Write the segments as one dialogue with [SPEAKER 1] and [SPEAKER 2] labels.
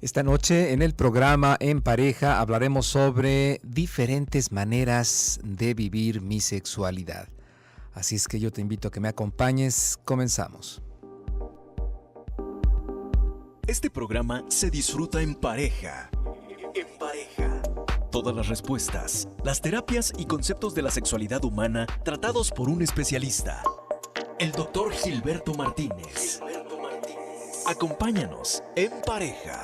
[SPEAKER 1] Esta noche en el programa En Pareja hablaremos sobre diferentes maneras de vivir mi sexualidad. Así es que yo te invito a que me acompañes. Comenzamos.
[SPEAKER 2] Este programa se disfruta en pareja. En pareja. Todas las respuestas, las terapias y conceptos de la sexualidad humana tratados por un especialista. El Dr. Gilberto Martínez. Acompáñanos en pareja.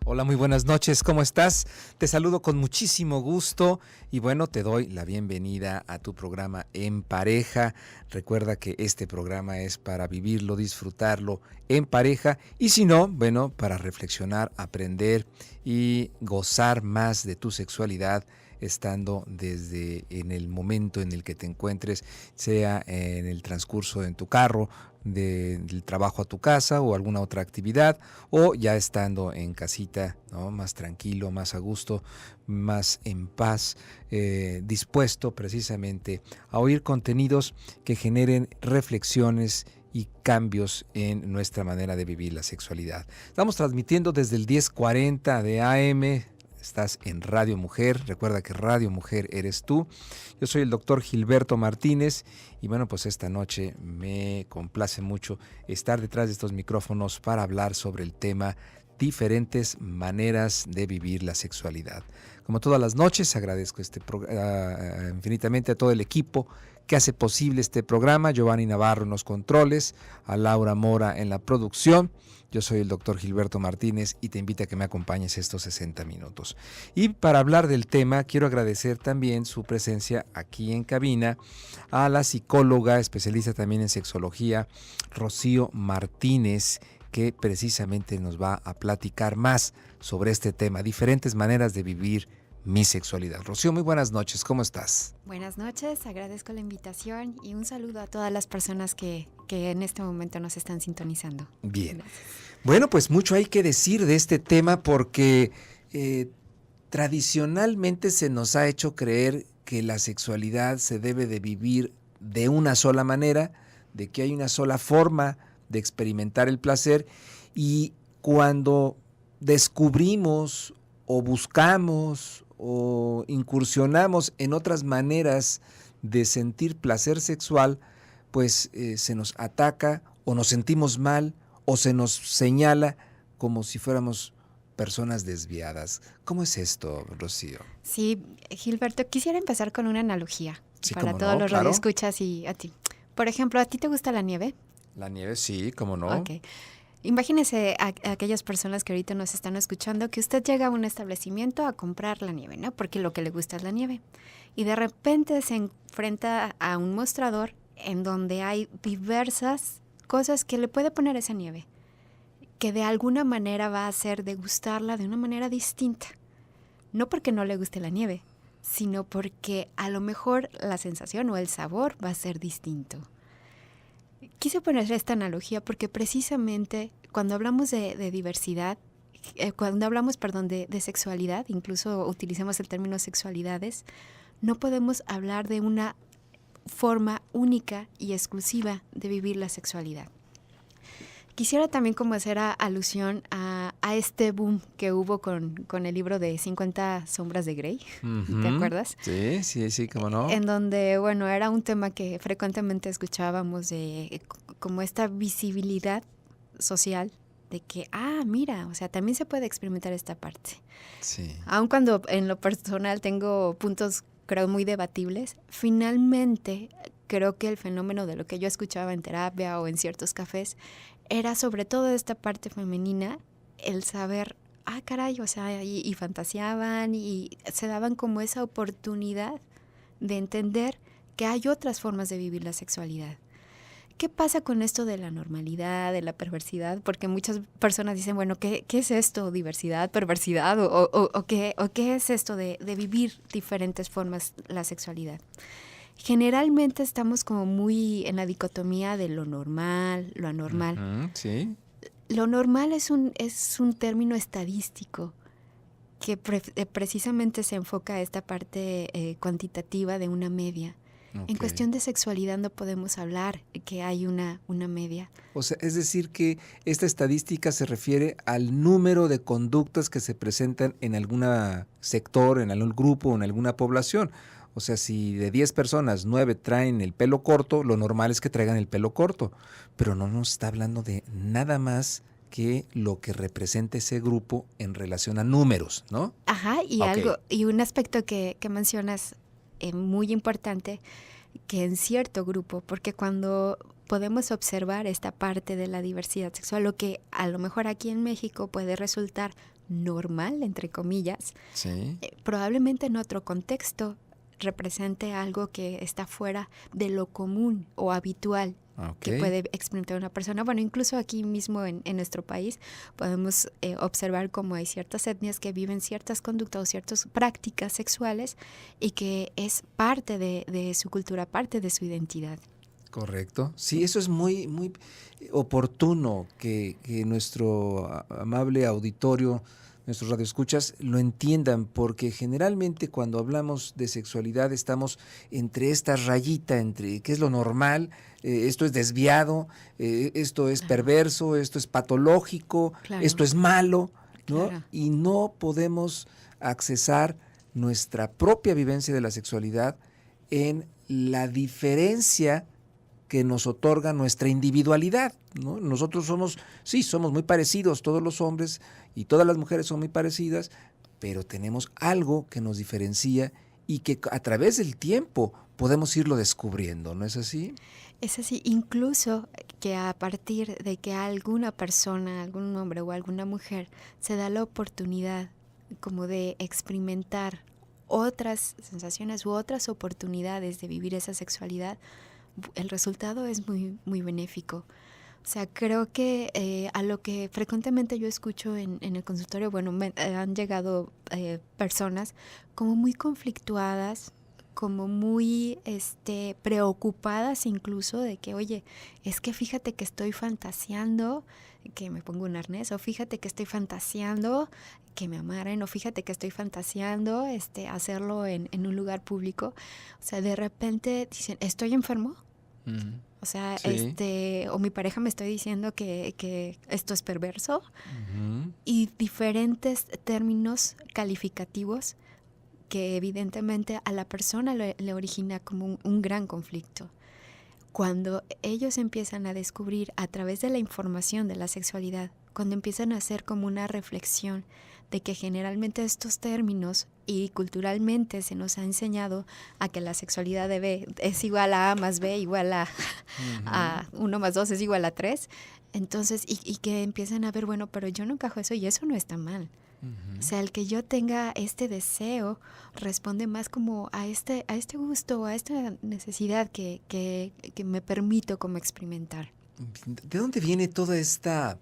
[SPEAKER 1] Hola, muy buenas noches, ¿cómo estás? Te saludo con muchísimo gusto y bueno, te doy la bienvenida a tu programa En Pareja. Recuerda que este programa es para vivirlo, disfrutarlo en pareja y si no, bueno, para reflexionar, aprender y gozar más de tu sexualidad estando desde en el momento en el que te encuentres, sea en el transcurso en tu carro, del trabajo a tu casa o alguna otra actividad, o ya estando en casita, ¿no? Más tranquilo, más a gusto, más en paz, dispuesto precisamente a oír contenidos que generen reflexiones y cambios en nuestra manera de vivir la sexualidad. Estamos transmitiendo desde el 1040 de AM. Estás en Radio Mujer, recuerda que Radio Mujer eres tú. Yo soy el doctor Gilberto Martínez y bueno, pues esta noche me complace mucho estar detrás de estos micrófonos para hablar sobre el tema diferentes maneras de vivir la sexualidad. Como todas las noches, agradezco infinitamente a todo el equipo que hace posible este programa, Giovanni Navarro en los controles, a Laura Mora en la producción. Yo soy el doctor Gilberto Martínez y te invito a que me acompañes estos 60 minutos. Y para hablar del tema, quiero agradecer también su presencia aquí en cabina a la psicóloga, especialista también en sexología, Rocío Martínez, que precisamente nos va a platicar más sobre este tema, diferentes maneras de vivir mi sexualidad. Rocío, muy buenas noches, ¿cómo estás?
[SPEAKER 3] Buenas noches, agradezco la invitación y un saludo a todas las personas que en este momento nos están sintonizando.
[SPEAKER 1] Bien.
[SPEAKER 3] Gracias.
[SPEAKER 1] Bueno, pues mucho hay que decir de este tema porque tradicionalmente se nos ha hecho creer que la sexualidad se debe de vivir de una sola manera, de que hay una sola forma de experimentar el placer, y cuando descubrimos o buscamos o incursionamos en otras maneras de sentir placer sexual, pues se nos ataca o nos sentimos mal o se nos señala como si fuéramos personas desviadas. ¿Cómo es esto, Rocío?
[SPEAKER 3] Sí, Gilberto, quisiera empezar con una analogía
[SPEAKER 1] Sí,
[SPEAKER 3] para
[SPEAKER 1] cómo
[SPEAKER 3] todos
[SPEAKER 1] no,
[SPEAKER 3] los
[SPEAKER 1] claro.
[SPEAKER 3] radioescuchas y a ti. Por ejemplo, ¿a ti te gusta la nieve?
[SPEAKER 1] La nieve, sí, cómo no.
[SPEAKER 3] Ok. Imagínese a aquellas personas que ahorita nos están escuchando que usted llega a un establecimiento a comprar la nieve, ¿no? Porque lo que le gusta es la nieve. Y de repente se enfrenta a un mostrador en donde hay diversas cosas que le puede poner esa nieve, que de alguna manera va a hacer degustarla de una manera distinta. No porque no le guste la nieve, sino porque a lo mejor la sensación o el sabor va a ser distinto. Quise poner esta analogía porque precisamente cuando hablamos de diversidad, cuando hablamos, de sexualidad, incluso utilicemos el término sexualidades, no podemos hablar de una forma única y exclusiva de vivir la sexualidad. Quisiera también como hacer alusión a este boom que hubo con el libro de 50 sombras de Grey, ¿te acuerdas?
[SPEAKER 1] Sí, cómo no.
[SPEAKER 3] En donde, bueno, era un tema que frecuentemente escuchábamos de como esta visibilidad social de que, mira, o sea, también se puede experimentar esta parte.
[SPEAKER 1] Sí.
[SPEAKER 3] Aun cuando en lo personal tengo puntos, creo, muy debatibles, finalmente creo que el fenómeno de lo que yo escuchaba en terapia o en ciertos cafés era sobre todo esta parte femenina, el saber, caray, o sea, y fantaseaban y se daban como esa oportunidad de entender que hay otras formas de vivir la sexualidad. ¿Qué pasa con esto de la normalidad, de la perversidad? Porque muchas personas dicen, bueno, ¿qué es esto? ¿Diversidad, perversidad? ¿O qué es esto de vivir diferentes formas la sexualidad? Generalmente estamos como muy en la dicotomía de lo normal, lo anormal.
[SPEAKER 1] Sí.
[SPEAKER 3] Lo normal es un término estadístico que precisamente se enfoca a esta parte cuantitativa de una media. En
[SPEAKER 1] Ok.
[SPEAKER 3] cuestión de sexualidad no podemos hablar que hay una media.
[SPEAKER 1] O sea, es decir que esta estadística se refiere al número de conductas que se presentan en algún sector, en algún grupo, en alguna población. O sea, si de 10 personas, 9 traen el pelo corto, lo normal es que traigan el pelo corto. Pero no nos está hablando de nada más que lo que representa ese grupo en relación a números, ¿no?
[SPEAKER 3] Ajá, y
[SPEAKER 1] Ok.
[SPEAKER 3] un aspecto que mencionas muy importante, que en cierto grupo, porque cuando podemos observar esta parte de la diversidad sexual, lo que a lo mejor aquí en México puede resultar normal, entre comillas,
[SPEAKER 1] Sí.
[SPEAKER 3] probablemente en otro contexto represente algo que está fuera de lo común o habitual que
[SPEAKER 1] Ok.
[SPEAKER 3] puede experimentar una persona. Bueno, incluso aquí mismo en nuestro país podemos observar cómo hay ciertas etnias que viven ciertas conductas o ciertas prácticas sexuales y que es parte de su cultura, parte de su identidad.
[SPEAKER 1] Correcto. Sí, eso es muy, muy oportuno que nuestro amable auditorio, nuestros radioescuchas, lo entiendan, porque generalmente cuando hablamos de sexualidad estamos entre esta rayita, entre qué es lo normal, esto es desviado, esto es
[SPEAKER 3] Claro.
[SPEAKER 1] perverso, esto es patológico,
[SPEAKER 3] Claro.
[SPEAKER 1] esto es malo, ¿no?
[SPEAKER 3] Claro.
[SPEAKER 1] Y no podemos accesar nuestra propia vivencia de la sexualidad en la diferencia que nos otorga nuestra individualidad, ¿no? Nosotros somos muy parecidos, todos los hombres y todas las mujeres son muy parecidas, pero tenemos algo que nos diferencia y que a través del tiempo podemos irlo descubriendo, ¿no es así?
[SPEAKER 3] Es así, incluso que a partir de que alguna persona, algún hombre o alguna mujer se da la oportunidad como de experimentar otras sensaciones u otras oportunidades de vivir esa sexualidad, el resultado es muy, muy benéfico. O sea, creo que a lo que frecuentemente yo escucho en el consultorio, bueno, han llegado personas como muy conflictuadas, como muy preocupadas incluso de que, oye, es que fíjate que estoy fantaseando que me pongo un arnés, o fíjate que estoy fantaseando que me amarren, o fíjate que estoy fantaseando hacerlo en un lugar público. O sea, de repente dicen, ¿estoy enfermo? O sea,
[SPEAKER 1] Sí.
[SPEAKER 3] o mi pareja me está diciendo que esto es perverso.
[SPEAKER 1] Ujú.
[SPEAKER 3] Y diferentes términos calificativos que evidentemente a la persona le origina como un gran conflicto. Cuando ellos empiezan a descubrir a través de la información de la sexualidad, cuando empiezan a hacer como una reflexión de que generalmente estos términos y culturalmente se nos ha enseñado a que la sexualidad es igual a más B igual a 1 más 2 es igual a 3, entonces, y que empiezan a ver, bueno, pero yo no encajo eso y eso no está mal. O sea, el que yo tenga este deseo responde más como a este gusto, a esta necesidad que me permito como experimentar.
[SPEAKER 1] ¿De dónde viene toda esta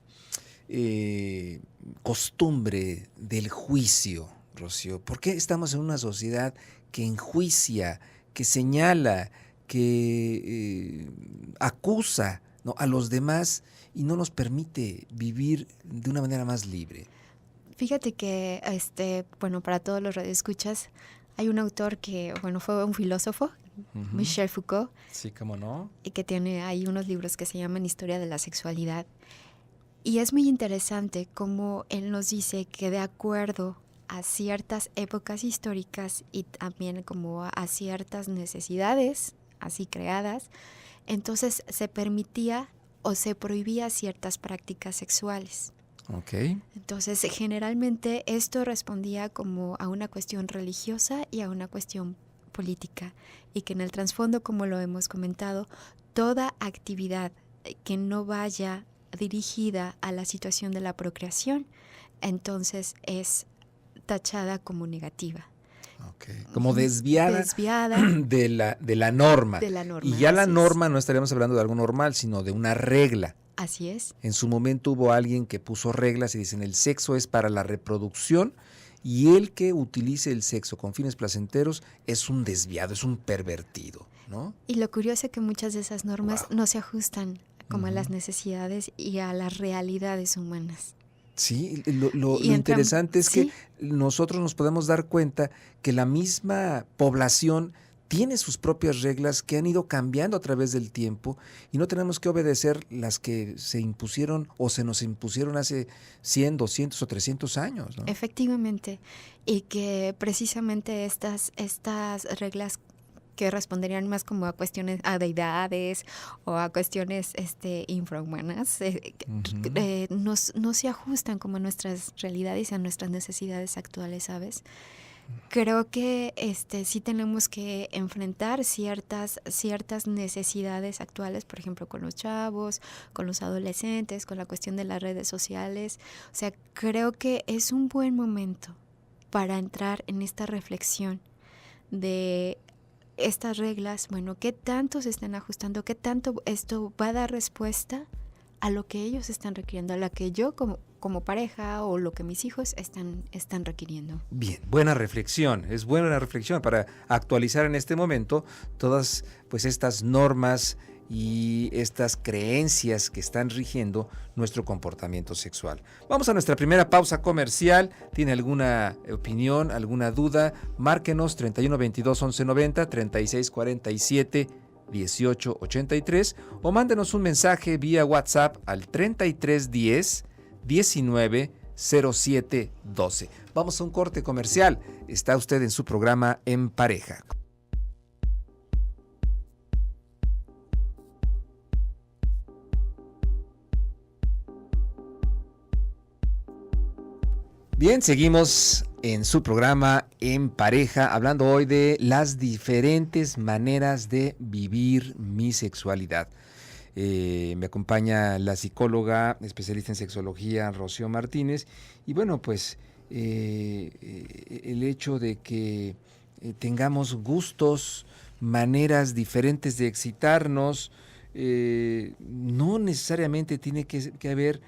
[SPEAKER 1] costumbre del juicio, Rocío? ¿Por qué estamos en una sociedad que enjuicia, que señala, que acusa, ¿no?, a los demás y no nos permite vivir de una manera más libre?
[SPEAKER 3] Fíjate que, bueno, para todos los radioescuchas, hay un autor que, bueno, fue un filósofo, Michel Foucault,
[SPEAKER 1] Sí, cómo no.
[SPEAKER 3] y que tiene ahí unos libros que se llaman Historia de la Sexualidad. Y es muy interesante cómo él nos dice que de acuerdo a ciertas épocas históricas y también como a ciertas necesidades así creadas, entonces se permitía o se prohibía ciertas prácticas sexuales.
[SPEAKER 1] Ok.
[SPEAKER 3] Entonces, generalmente esto respondía como a una cuestión religiosa y a una cuestión política, y que en el trasfondo, como lo hemos comentado, toda actividad que no vaya dirigida a la situación de la procreación, entonces es tachada como negativa.
[SPEAKER 1] Okay. Como desviada de la norma.
[SPEAKER 3] De la norma.
[SPEAKER 1] Y ya la
[SPEAKER 3] así
[SPEAKER 1] norma no estaríamos hablando de algo normal, sino de una regla.
[SPEAKER 3] Así es.
[SPEAKER 1] En su momento hubo alguien que puso reglas y dicen el sexo es para la reproducción y el que utilice el sexo con fines placenteros es un desviado, es un pervertido, ¿no?
[SPEAKER 3] Y lo curioso es que muchas de esas normas no se ajustan como a las necesidades y a las realidades humanas.
[SPEAKER 1] Sí, lo
[SPEAKER 3] Y
[SPEAKER 1] interesante es
[SPEAKER 3] sí,
[SPEAKER 1] que nosotros nos podemos dar cuenta que la misma población tiene sus propias reglas que han ido cambiando a través del tiempo y no tenemos que obedecer las que se impusieron o se nos impusieron hace 100, 200 o 300 años, ¿no?
[SPEAKER 3] Efectivamente, y que precisamente estas reglas que responderían más como a cuestiones, a deidades o a cuestiones infrahumanas, no se ajustan como a nuestras realidades y a nuestras necesidades actuales, ¿sabes? Creo que sí tenemos que enfrentar ciertas necesidades actuales, por ejemplo, con los chavos, con los adolescentes, con la cuestión de las redes sociales. O sea, creo que es un buen momento para entrar en esta reflexión de estas reglas, bueno, qué tanto se están ajustando, qué tanto esto va a dar respuesta a lo que ellos están requiriendo, a lo que yo como pareja o lo que mis hijos están requiriendo.
[SPEAKER 1] Bien, buena reflexión, es buena reflexión para actualizar en este momento todas pues estas normas y estas creencias que están rigiendo nuestro comportamiento sexual. Vamos a nuestra primera pausa comercial. ¿Tiene alguna opinión, alguna duda? Márquenos 31 22 11 90, 36 47 18 83 o mándenos un mensaje vía WhatsApp al 33 10 19 07 12. Vamos a un corte comercial. Está usted en su programa En Pareja. Bien, seguimos en su programa En Pareja, hablando hoy de las diferentes maneras de vivir mi sexualidad. Me acompaña la psicóloga especialista en sexología, Rocío Martínez, y bueno, pues el hecho de que tengamos gustos, maneras diferentes de excitarnos, no necesariamente tiene que haber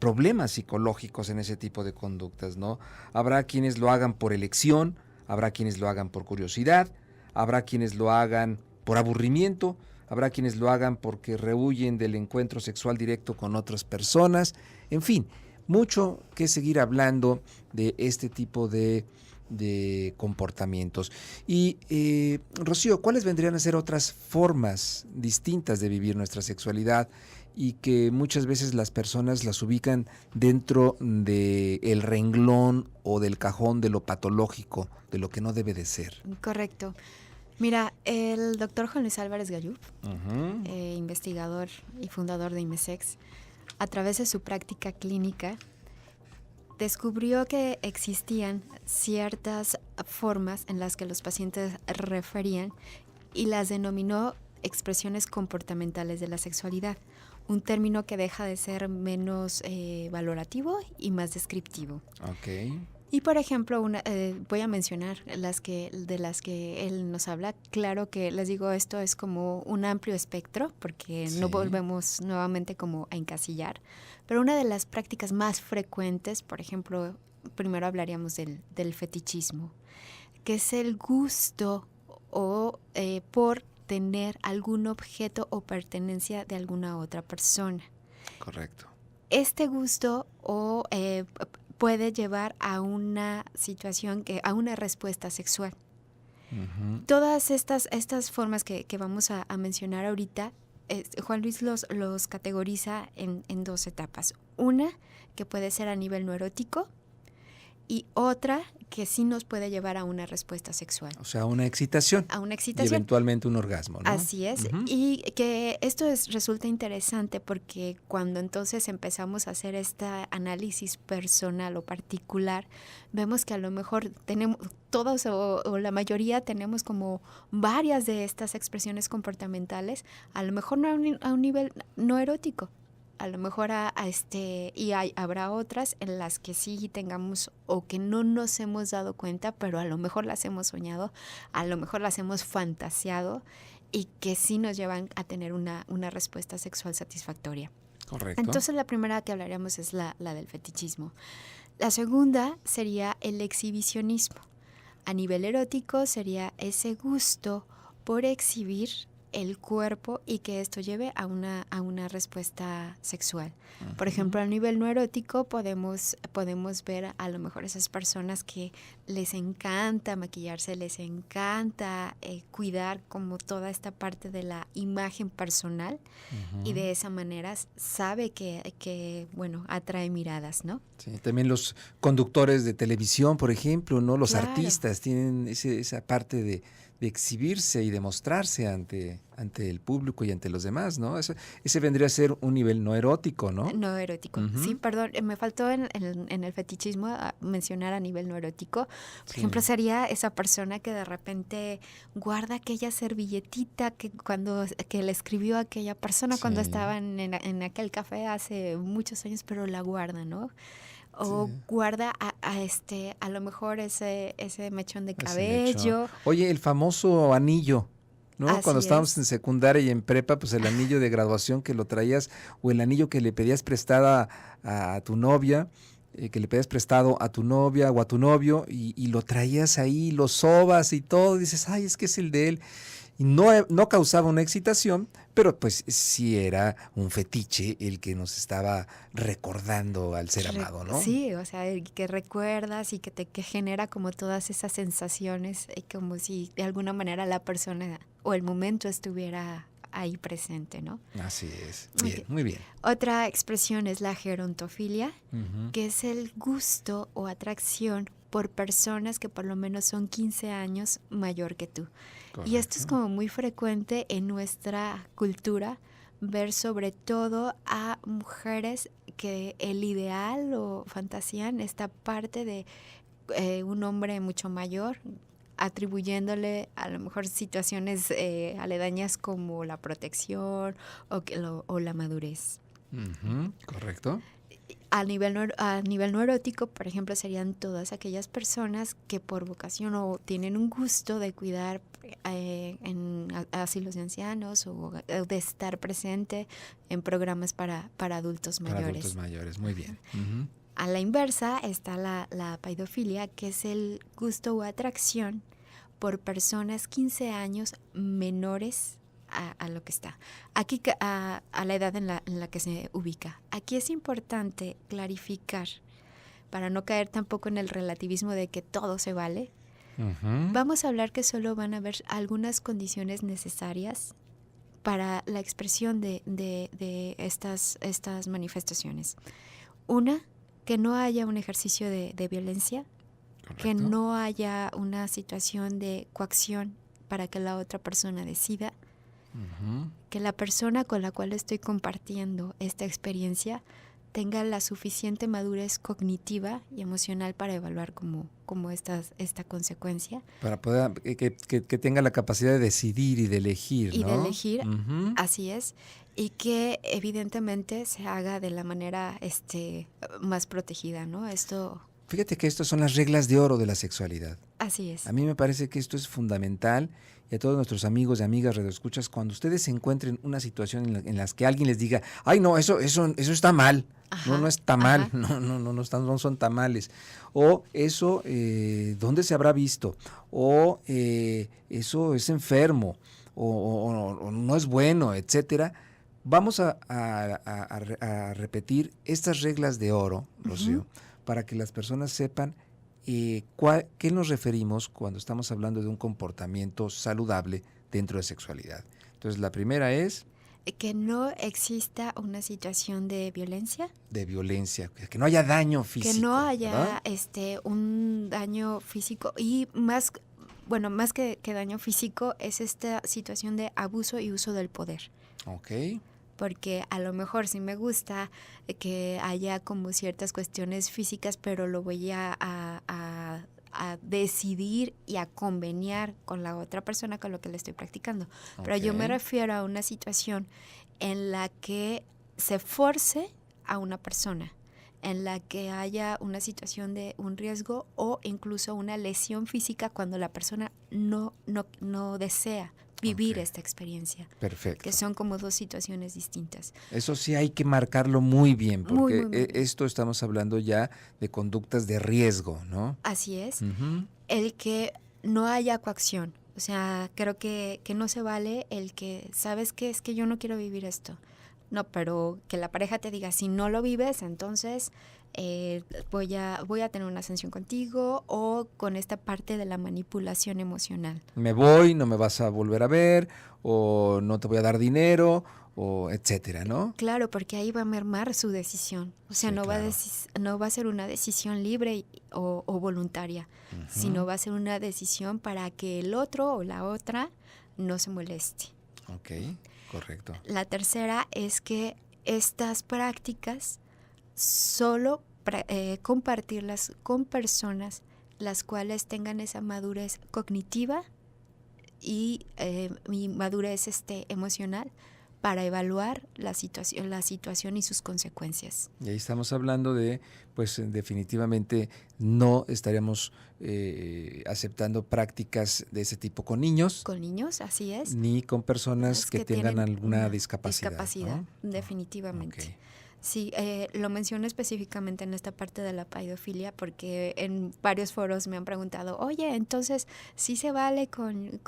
[SPEAKER 1] problemas psicológicos en ese tipo de conductas, ¿no? Habrá quienes lo hagan por elección, habrá quienes lo hagan por curiosidad, habrá quienes lo hagan por aburrimiento, habrá quienes lo hagan porque rehuyen del encuentro sexual directo con otras personas. En fin, mucho que seguir hablando de este tipo de comportamientos. Y Rocío, ¿cuáles vendrían a ser otras formas distintas de vivir nuestra sexualidad y que muchas veces las personas las ubican dentro del renglón o del cajón de lo patológico, de lo que no debe de ser?
[SPEAKER 3] Correcto. Mira, el doctor Juan Luis Álvarez Gayub, investigador y fundador de IMESEX, a través de su práctica clínica, descubrió que existían ciertas formas en las que los pacientes referían y las denominó expresiones comportamentales de la sexualidad, un término que deja de ser menos valorativo y más descriptivo.
[SPEAKER 1] Okay.
[SPEAKER 3] Y por ejemplo, voy a mencionar de las que él nos habla. Claro que les digo, esto es como un amplio espectro, porque no volvemos nuevamente como a encasillar. Pero una de las prácticas más frecuentes, por ejemplo, primero hablaríamos del fetichismo, que es el gusto por tener algún objeto o pertenencia de alguna otra persona.
[SPEAKER 1] Correcto.
[SPEAKER 3] Este gusto puede llevar a una situación, a una respuesta sexual. Uh-huh. Todas estas formas que vamos a mencionar ahorita, Juan Luis los categoriza en dos etapas. Una que puede ser a nivel no erótico y otra que sí nos puede llevar a una respuesta sexual.
[SPEAKER 1] O sea, una excitación.
[SPEAKER 3] A una excitación.
[SPEAKER 1] Y eventualmente un orgasmo, ¿no?
[SPEAKER 3] Así es. Uh-huh. Y que esto resulta interesante porque cuando entonces empezamos a hacer este análisis personal o particular, vemos que a lo mejor tenemos todos o la mayoría tenemos como varias de estas expresiones comportamentales, a lo mejor no a un nivel no erótico. A lo mejor habrá otras en las que sí tengamos o que no nos hemos dado cuenta, pero a lo mejor las hemos soñado, a lo mejor las hemos fantaseado y que sí nos llevan a tener una respuesta sexual satisfactoria.
[SPEAKER 1] Correcto.
[SPEAKER 3] Entonces la primera que hablaríamos es la del fetichismo. La segunda sería el exhibicionismo. A nivel erótico sería ese gusto por exhibir el cuerpo y que esto lleve a una respuesta sexual. Por ejemplo, a nivel no erótico podemos ver a lo mejor esas personas que les encanta maquillarse, les encanta cuidar como toda esta parte de la imagen personal y de esa manera sabe que bueno, atrae miradas, ¿no?
[SPEAKER 1] Sí, también los conductores de televisión, por ejemplo, ¿no? Los
[SPEAKER 3] Claro.
[SPEAKER 1] artistas tienen esa parte de exhibirse y de mostrarse ante el público y ante los demás, ¿no? Ese vendría a ser un nivel no erótico, ¿no?
[SPEAKER 3] No erótico. Sí, perdón, me faltó en el fetichismo mencionar a nivel no erótico. Por ejemplo, sería esa persona que de repente guarda aquella servilletita que le escribió aquella persona cuando estaban en aquel café hace muchos años, pero la guarda, ¿no? O guarda a lo mejor ese mechón de cabello.
[SPEAKER 1] Oye, el famoso anillo, ¿no?
[SPEAKER 3] Así
[SPEAKER 1] Cuando estábamos
[SPEAKER 3] es.
[SPEAKER 1] en secundaria y en prepa, pues el anillo de graduación que lo traías, o el anillo que le pedías prestada a tu novia, que le pedías prestado a tu novia o a tu novio, y lo traías ahí, lo sobas y todo, y dices, ay, es que es el de él. Y no causaba una excitación, pero pues sí era un fetiche el que nos estaba recordando al ser amado, ¿no?
[SPEAKER 3] Sí, o sea, el que recuerdas y que genera como todas esas sensaciones, como si de alguna manera la persona o el momento estuviera ahí presente, ¿no?
[SPEAKER 1] Así es. Bien, muy bien.
[SPEAKER 3] Otra expresión es la gerontofilia, que es el gusto o atracción por personas que por lo menos son 15 años mayor que tú. Correcto. Y esto es como muy frecuente en nuestra cultura, ver sobre todo a mujeres que el ideal o fantasían esta parte de un hombre mucho mayor, atribuyéndole a lo mejor situaciones aledañas como la protección o la madurez.
[SPEAKER 1] Correcto.
[SPEAKER 3] A nivel no erótico, por ejemplo, serían todas aquellas personas que por vocación o tienen un gusto de cuidar en asilos de ancianos o de estar presente en programas para adultos mayores.
[SPEAKER 1] Para adultos mayores, muy bien.
[SPEAKER 3] A la inversa está la paidofilia, que es el gusto o atracción por personas 15 años menores a lo que está. Aquí a la edad en la que se ubica. Aquí es importante clarificar, para no caer tampoco en el relativismo de que todo se vale. Vamos a hablar que solo van a haber algunas condiciones necesarias para la expresión de estas manifestaciones. Una, que no haya un ejercicio de violencia. Correcto. Que no haya una situación de coacción para que la otra persona decida. Que la persona con la cual estoy compartiendo esta experiencia tenga la suficiente madurez cognitiva y emocional para evaluar como esta consecuencia.
[SPEAKER 1] Para poder que tenga la capacidad de decidir y de elegir, ¿no?
[SPEAKER 3] Y de elegir, así es. Y que evidentemente se haga de la manera más protegida, ¿no?
[SPEAKER 1] Fíjate que estas son las reglas de oro de la sexualidad.
[SPEAKER 3] Así es.
[SPEAKER 1] A mí me parece que esto es fundamental, y a todos nuestros amigos y amigas radioescuchas, cuando ustedes se encuentren una situación en las que alguien les diga, ay no, eso está mal. Ajá, no está mal, no son tamales. O eso, ¿dónde se habrá visto? O eso es enfermo, o no es bueno, etcétera. Vamos a repetir estas reglas de oro, Rocío, para que las personas sepan ¿qué nos referimos cuando estamos hablando de un comportamiento saludable dentro de sexualidad? Entonces, la primera es...
[SPEAKER 3] Que no exista una situación de violencia.
[SPEAKER 1] De violencia, que no haya daño físico.
[SPEAKER 3] Que no haya un daño físico y más que daño físico es esta situación de abuso y uso del poder.
[SPEAKER 1] Ok.
[SPEAKER 3] Porque a lo mejor sí me gusta que haya como ciertas cuestiones físicas, pero lo voy a decidir y a conveniar con la otra persona con lo que le estoy practicando. Okay. Pero yo me refiero a una situación en la que se force a una persona, en la que haya una situación de un riesgo o incluso una lesión física cuando la persona no desea vivir esta experiencia.
[SPEAKER 1] Perfecto.
[SPEAKER 3] Que son como dos situaciones distintas.
[SPEAKER 1] Eso sí hay que marcarlo muy bien, porque
[SPEAKER 3] muy
[SPEAKER 1] esto estamos hablando ya de conductas de riesgo, ¿no?
[SPEAKER 3] Así es. El que no haya coacción, O sea, creo que no se vale el que, ¿sabes qué? Es que yo no quiero vivir esto. No, pero que la pareja te diga, si no lo vives, entonces voy a tener una sanción contigo, o con esta parte de la manipulación emocional.
[SPEAKER 1] Me voy, no me vas a volver a ver, o no te voy a dar dinero, o etcétera, ¿no?
[SPEAKER 3] Claro, porque ahí va a mermar su decisión. O sea,
[SPEAKER 1] Sí,
[SPEAKER 3] no
[SPEAKER 1] claro.
[SPEAKER 3] no va a ser una decisión libre o voluntaria, sino va a ser una decisión para que el otro o la otra no se moleste.
[SPEAKER 1] Ok, correcto.
[SPEAKER 3] La tercera es que estas prácticas solo compartirlas con personas las cuales tengan esa madurez cognitiva y madurez emocional para evaluar la situación y sus consecuencias.
[SPEAKER 1] Y ahí estamos hablando de, pues definitivamente no estaríamos aceptando prácticas de ese tipo con niños.
[SPEAKER 3] Con niños, así es.
[SPEAKER 1] Ni con personas que tengan
[SPEAKER 3] tienen
[SPEAKER 1] alguna
[SPEAKER 3] una
[SPEAKER 1] discapacidad, ¿no?
[SPEAKER 3] definitivamente.
[SPEAKER 1] Okay.
[SPEAKER 3] Sí, lo menciono específicamente en esta parte de la paidofilia porque en varios foros me han preguntado, oye, entonces, ¿sí se vale con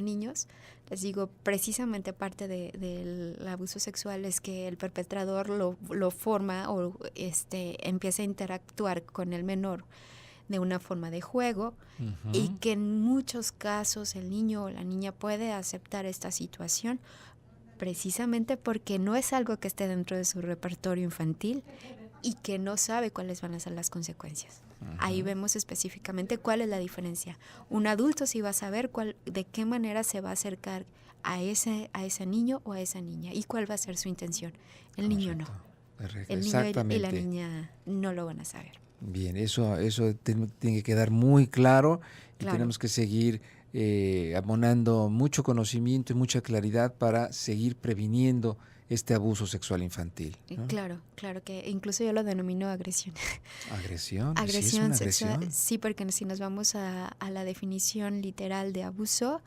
[SPEAKER 3] niños? Les digo, precisamente parte del abuso sexual es que el perpetrador lo forma o empieza a interactuar con el menor de una forma de juego, y que en muchos casos el niño o la niña puede aceptar esta situación precisamente porque no es algo que esté dentro de su repertorio infantil y que no sabe cuáles van a ser las consecuencias. Ahí vemos específicamente cuál es la diferencia. Un adulto sí va a saber de qué manera se va a acercar a ese niño o a esa niña y cuál va a ser su intención. El niño no.
[SPEAKER 1] Correcto.
[SPEAKER 3] El niño y la niña no lo van a saber.
[SPEAKER 1] Bien, eso tiene que quedar muy claro y
[SPEAKER 3] Claro.
[SPEAKER 1] tenemos que seguir abonando mucho conocimiento y mucha claridad para seguir previniendo este abuso sexual infantil, ¿no?
[SPEAKER 3] Claro que incluso yo lo denomino agresión.
[SPEAKER 1] ¿Agresión? ¿Sí es
[SPEAKER 3] Agresión
[SPEAKER 1] una
[SPEAKER 3] sexual,
[SPEAKER 1] agresión?
[SPEAKER 3] sí, porque si nos vamos a la definición literal de abuso,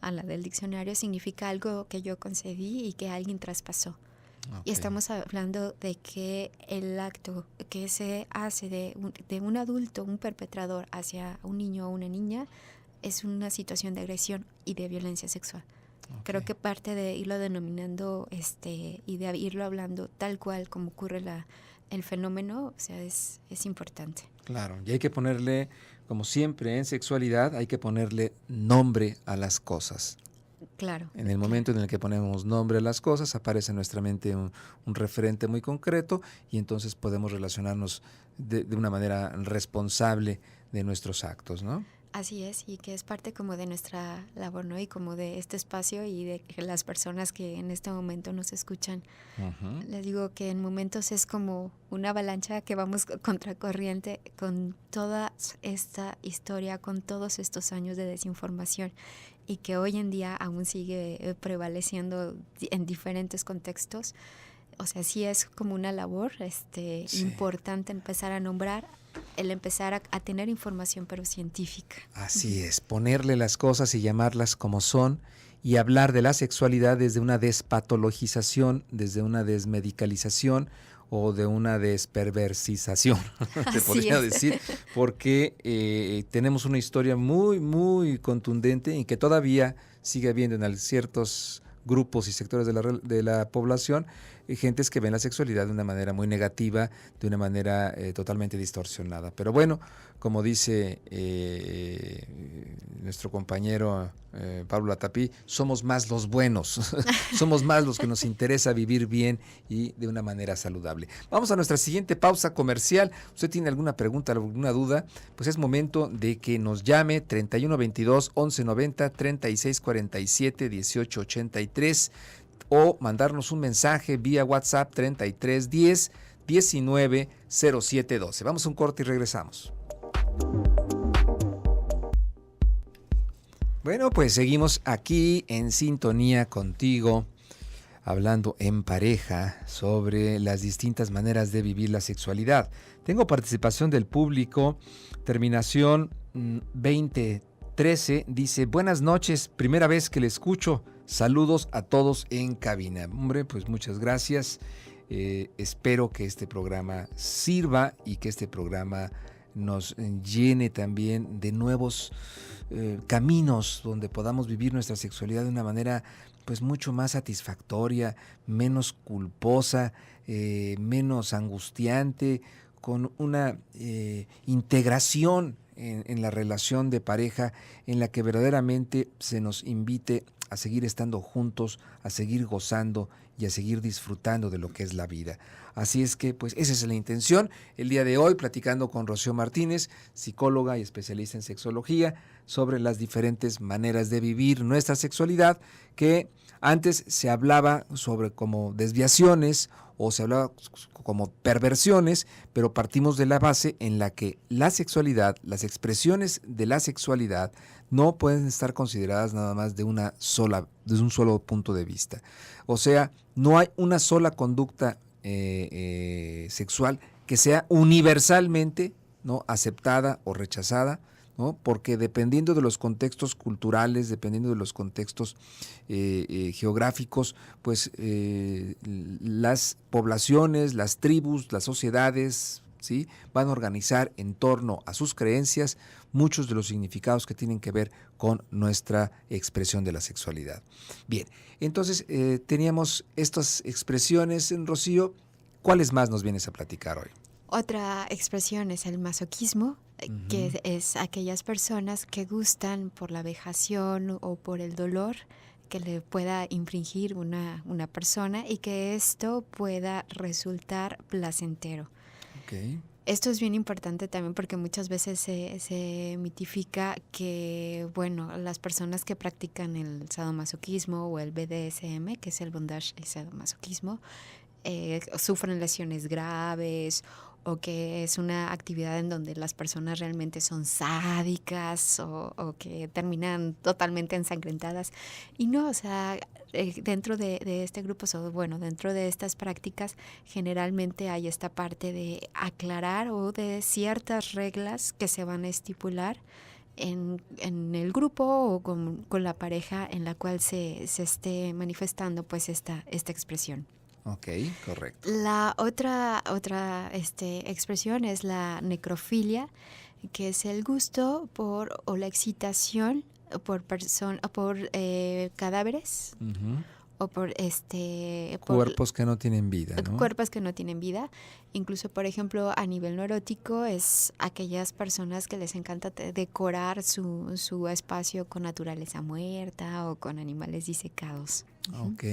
[SPEAKER 3] a la del diccionario, significa algo que yo concedí y que alguien traspasó. Y estamos hablando de que el acto que se hace de un adulto, un perpetrador, hacia un niño o una niña, es una situación de agresión y de violencia sexual. Creo que parte de irlo denominando y de irlo hablando tal cual como ocurre el fenómeno, o sea, es importante.
[SPEAKER 1] Claro, y hay que ponerle, como siempre en sexualidad, hay que ponerle nombre a las cosas.
[SPEAKER 3] Claro.
[SPEAKER 1] En el momento en el que ponemos nombre a las cosas, aparece en nuestra mente un referente muy concreto y entonces podemos relacionarnos de una manera responsable de nuestros actos, ¿no?
[SPEAKER 3] Así es, y que es parte como de nuestra labor, ¿no? Y como de este espacio y de las personas que en este momento nos escuchan. Les digo que en momentos es como una avalancha que vamos contracorriente con toda esta historia, con todos estos años de desinformación, y que hoy en día aún sigue prevaleciendo en diferentes contextos. O sea, sí es como una labor importante empezar a nombrar, el empezar a tener información, pero científica.
[SPEAKER 1] Así es, ponerle las cosas y llamarlas como son y hablar de la sexualidad desde una despatologización, desde una desmedicalización o de una desperversización, te podría decir, porque tenemos una historia muy, muy contundente en que todavía sigue habiendo en ciertos grupos y sectores de la población gentes que ven la sexualidad de una manera muy negativa, de una manera totalmente distorsionada. Pero bueno, como dice nuestro compañero Pablo Latapí, somos más los buenos, somos más los que nos interesa vivir bien y de una manera saludable. Vamos a nuestra siguiente pausa comercial. ¿Usted tiene alguna pregunta, alguna duda? Pues es momento de que nos llame 3122 1190 3647 1883 o mandarnos un mensaje vía WhatsApp 3310 190712. Vamos a un corte y regresamos. Bueno, pues seguimos aquí en sintonía contigo, hablando en pareja sobre las distintas maneras de vivir la sexualidad. Tengo participación del público, terminación 2013, dice, buenas noches, primera vez que le escucho, saludos a todos en cabina. Hombre, pues muchas gracias, espero que este programa sirva y que este programa nos llene también de nuevos caminos donde podamos vivir nuestra sexualidad de una manera pues mucho más satisfactoria, menos culposa, menos angustiante, con una integración en la relación de pareja en la que verdaderamente se nos invite a seguir estando juntos, a seguir gozando y a seguir disfrutando de lo que es la vida. Así es que, pues, esa es la intención. El día de hoy, platicando con Rocío Martínez, psicóloga y especialista en sexología, sobre las diferentes maneras de vivir nuestra sexualidad, que antes se hablaba sobre como desviaciones o se hablaba como perversiones, pero partimos de la base en la que la sexualidad, las expresiones de la sexualidad no pueden estar consideradas nada más desde un solo punto de vista. O sea, no hay una sola conducta sexual que sea universalmente, ¿no?, aceptada o rechazada, ¿no? Porque dependiendo de los contextos culturales, dependiendo de los contextos geográficos, pues las poblaciones, las tribus, las sociedades, ¿sí?, van a organizar en torno a sus creencias muchos de los significados que tienen que ver con nuestra expresión de la sexualidad. Bien, entonces teníamos estas expresiones, Rocío. ¿Cuáles más nos vienes a platicar hoy?
[SPEAKER 3] Otra expresión es el masoquismo, que es aquellas personas que gustan por la vejación o por el dolor que le pueda infringir una persona y que esto pueda resultar placentero.
[SPEAKER 1] Okay.
[SPEAKER 3] Esto es bien importante también porque muchas veces se mitifica que, bueno, las personas que practican el sadomasoquismo o el BDSM, que es el bondage y sadomasoquismo, sufren lesiones graves o que es una actividad en donde las personas realmente son sádicas o que terminan totalmente ensangrentadas. Y no, o sea, dentro de este grupo, dentro de estas prácticas, generalmente hay esta parte de aclarar o de ciertas reglas que se van a estipular en el grupo o con la pareja en la cual se esté manifestando pues esta expresión.
[SPEAKER 1] Ok, correcto.
[SPEAKER 3] La otra expresión es la necrofilia, que es el gusto por o la excitación por cadáveres o por
[SPEAKER 1] cuerpos que no tienen vida, ¿no?
[SPEAKER 3] Cuerpos que no tienen vida. Incluso, por ejemplo, a nivel no erótico es aquellas personas que les encanta decorar su espacio con naturaleza muerta o con animales disecados.
[SPEAKER 1] Ok.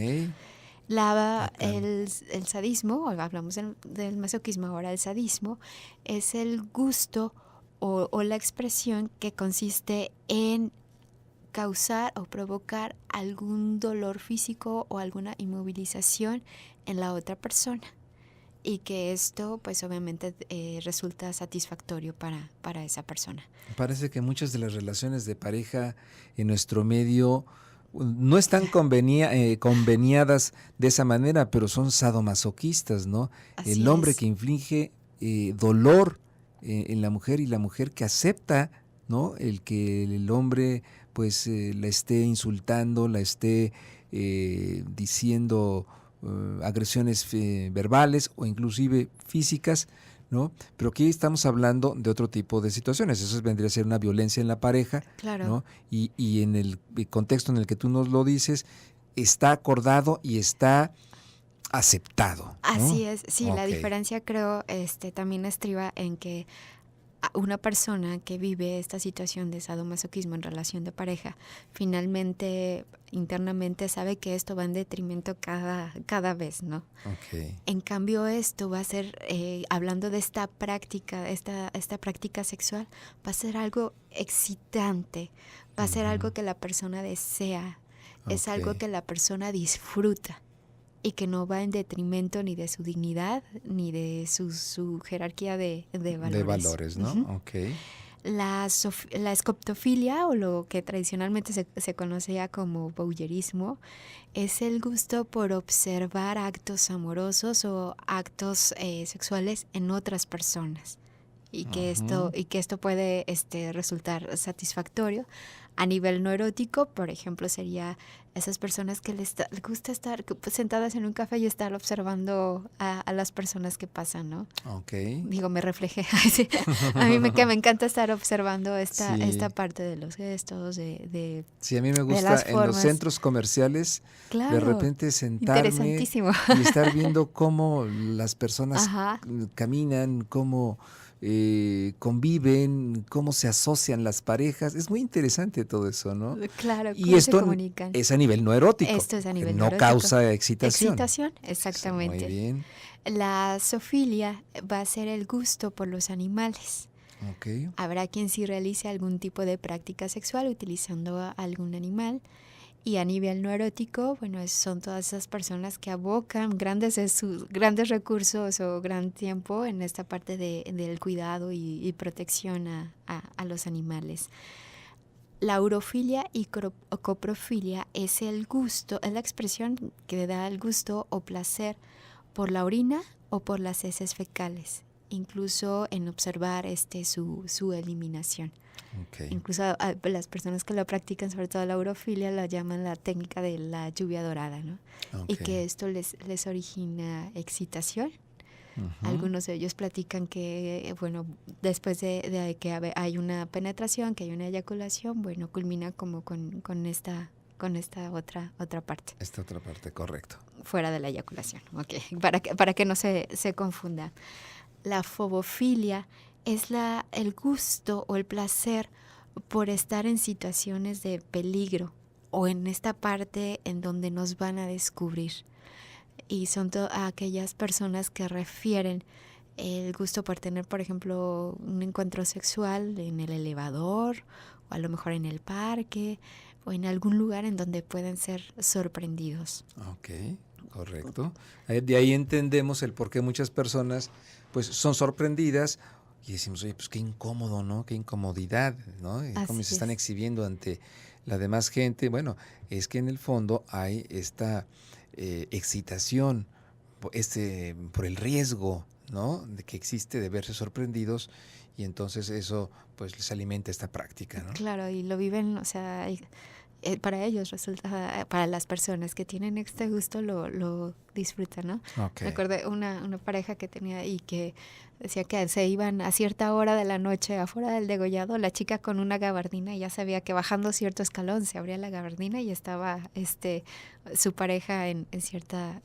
[SPEAKER 3] El sadismo, hablamos del masoquismo, ahora el sadismo, es el gusto o la expresión que consiste en causar o provocar algún dolor físico o alguna inmovilización en la otra persona y que esto pues obviamente resulta satisfactorio para esa persona.
[SPEAKER 1] Parece que muchas de las relaciones de pareja en nuestro medio no están conveniadas de esa manera, pero son sadomasoquistas, ¿no?
[SPEAKER 3] Así
[SPEAKER 1] el hombre
[SPEAKER 3] es.
[SPEAKER 1] que inflige dolor en la mujer y la mujer que acepta, ¿no?, el que el hombre pues la esté insultando, la esté diciendo agresiones verbales o inclusive físicas, ¿no? Pero aquí estamos hablando de otro tipo de situaciones. Eso vendría a ser una violencia en la pareja,
[SPEAKER 3] Claro.
[SPEAKER 1] ¿no? Y en el contexto en el que tú nos lo dices, está acordado y está aceptado, ¿no?
[SPEAKER 3] Así es, sí,
[SPEAKER 1] Okay.
[SPEAKER 3] La diferencia creo también estriba en que una persona que vive esta situación de sadomasoquismo en relación de pareja, finalmente, internamente sabe que esto va en detrimento cada vez, ¿no?
[SPEAKER 1] Okay.
[SPEAKER 3] En cambio, esto va a ser, hablando de esta práctica, esta práctica sexual, va a ser algo excitante, va a ser algo que la persona desea, es algo que la persona disfruta y que no va en detrimento ni de su dignidad ni de su jerarquía de valores.
[SPEAKER 1] De valores, ¿no?
[SPEAKER 3] Uh-huh.
[SPEAKER 1] Okay.
[SPEAKER 3] La escoptofilia, o lo que tradicionalmente se conocía como voyeurismo, es el gusto por observar actos amorosos o actos sexuales en otras personas. y que esto puede resultar satisfactorio. A nivel no erótico, por ejemplo, sería esas personas que les gusta estar sentadas en un café y estar observando a las personas que pasan, ¿no?
[SPEAKER 1] Okay.
[SPEAKER 3] Digo, me reflejé. Sí. A mí me encanta estar observando esta parte de los gestos,
[SPEAKER 1] Sí, a mí me
[SPEAKER 3] de las
[SPEAKER 1] gusta en los
[SPEAKER 3] formas.
[SPEAKER 1] centros comerciales de
[SPEAKER 3] Claro,
[SPEAKER 1] repente sentarme
[SPEAKER 3] interesantísimo.
[SPEAKER 1] y estar viendo cómo las personas
[SPEAKER 3] Ajá.
[SPEAKER 1] caminan, cómo conviven, cómo se asocian las parejas. Es muy interesante todo eso, ¿no?
[SPEAKER 3] Claro,
[SPEAKER 1] Y
[SPEAKER 3] cómo se
[SPEAKER 1] esto
[SPEAKER 3] comunican.
[SPEAKER 1] es a nivel no erótico,
[SPEAKER 3] Esto es a
[SPEAKER 1] que
[SPEAKER 3] nivel
[SPEAKER 1] no
[SPEAKER 3] erótico.
[SPEAKER 1] causa excitación.
[SPEAKER 3] Excitación,
[SPEAKER 1] Muy
[SPEAKER 3] exactamente.
[SPEAKER 1] bien.
[SPEAKER 3] La zoofilia va a ser el gusto por los animales.
[SPEAKER 1] Okay.
[SPEAKER 3] Habrá quien sí realice algún tipo de práctica sexual utilizando a algún animal. Y a nivel no erótico, bueno, son todas esas personas que abocan grandes recursos o gran tiempo en esta parte del cuidado y protección a los animales. La urofilia y coprofilia es el gusto, es la expresión que da el gusto o placer por la orina o por las heces fecales, incluso en observar su eliminación.
[SPEAKER 1] Okay.
[SPEAKER 3] Incluso a las personas que lo practican, sobre todo la urofilia, la llaman la técnica de la lluvia dorada, ¿no?
[SPEAKER 1] Okay.
[SPEAKER 3] Y que esto les origina excitación.
[SPEAKER 1] Uh-huh.
[SPEAKER 3] Algunos de ellos platican que, bueno, después de que hay una penetración, que hay una eyaculación, bueno, culmina como con esta otra parte.
[SPEAKER 1] Esta otra parte, correcto.
[SPEAKER 3] Fuera de la eyaculación, okay. Para que no se confunda. La fobofilia es el gusto o el placer por estar en situaciones de peligro o en esta parte en donde nos van a descubrir. Y son aquellas personas que refieren el gusto por tener, por ejemplo, un encuentro sexual en el elevador o a lo mejor en el parque o en algún lugar en donde pueden ser sorprendidos.
[SPEAKER 1] Ok, correcto. De ahí entendemos el por qué muchas personas pues son sorprendidas y decimos, oye, pues qué incómodo, ¿no? Qué incomodidad, ¿no? Cómo se están exhibiendo ante la demás gente. Bueno, es que en el fondo hay esta excitación, por el riesgo, ¿no? De que existe de verse sorprendidos y entonces eso pues les alimenta esta práctica, ¿no?
[SPEAKER 3] Claro, y lo viven, o sea, para ellos resulta, para las personas que tienen este gusto lo disfrutan, ¿no?
[SPEAKER 1] Okay.
[SPEAKER 3] Me acordé una pareja que tenía y que decía que se iban a cierta hora de la noche afuera del degollado, la chica con una gabardina y ya sabía que bajando cierto escalón se abría la gabardina y estaba su pareja en cierta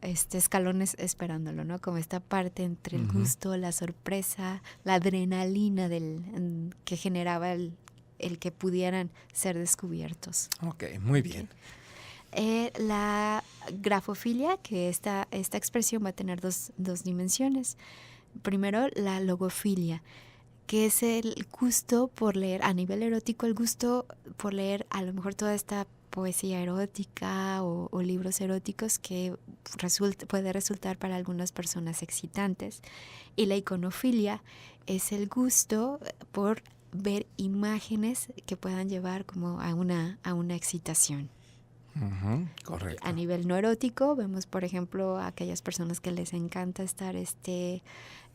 [SPEAKER 3] escalones esperándolo, ¿no? Como esta parte entre el gusto, la sorpresa, la adrenalina que generaba el que pudieran ser descubiertos.
[SPEAKER 1] Ok, muy bien.
[SPEAKER 3] La grafofilia, que esta expresión va a tener dos dimensiones. Primero, la logofilia, que es el gusto por leer, a nivel erótico, el gusto por leer a lo mejor toda esta poesía erótica o libros eróticos que puede resultar para algunas personas excitantes. Y la iconofilia es el gusto por ver imágenes que puedan llevar como a una excitación.
[SPEAKER 1] Correcto.
[SPEAKER 3] A nivel no erótico, vemos, por ejemplo, a aquellas personas que les encanta estar